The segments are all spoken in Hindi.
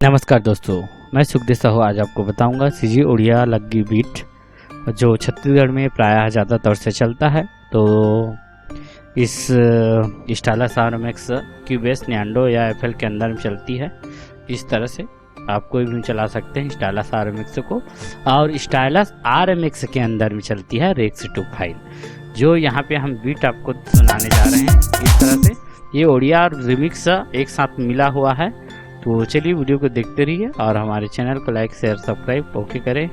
नमस्कार दोस्तों, मैं सुखदेव साहू आज आपको बताऊंगा सीजी उड़िया लग्गी बीट जो छत्तीसगढ़ में प्रायः ज़्यादातर से चलता है। तो इस स्टाइलस RMX क्यूबेस न्यांडो या FL के अंदर में चलती है। इस तरह से आप कोई भी चला सकते हैं स्टाइलस RMX को। और स्टाइलस RMX के अंदर में चलती है रेक्स 2 फाइल, जो यहाँ पे हम बीट आपको सुनाने जा रहे हैं। इस तरह से ये उड़िया और रिमिक्स एक साथ मिला हुआ है। तो चलिए वीडियो को देखते रहिए और हमारे चैनल को लाइक शेयर सब्सक्राइब ओके करें,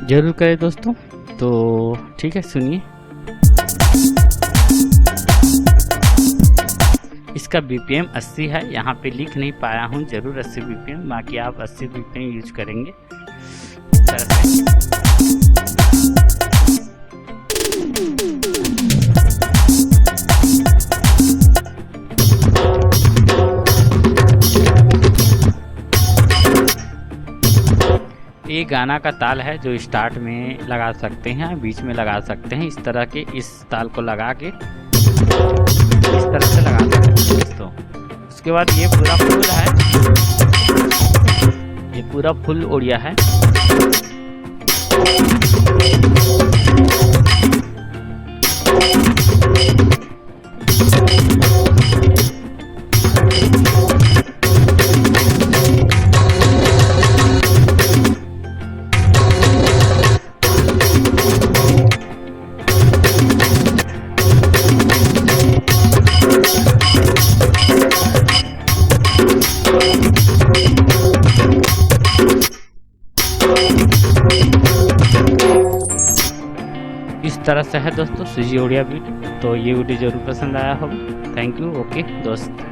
जरूर करें दोस्तों। तो ठीक है, सुनिए। इसका BPM 80 है, यहाँ पे लिख नहीं पाया हूँ, जरूर 80 BPM, बाकी आप 80 BPM यूज करेंगे। इस तरह से ये गाना का ताल है जो स्टार्ट में लगा सकते हैं, बीच में लगा सकते हैं। इस तरह के इस ताल को लगा के इस तरह से लगा सकते हैं दोस्तों। उसके बाद ये पूरा फुल है, ये पूरा फुल उड़िया है। इस तरह से है दोस्तों सीजी उड़िया बीट। तो ये वीडियो जरूर पसंद आया होगा। Thank you. ओके दोस्त।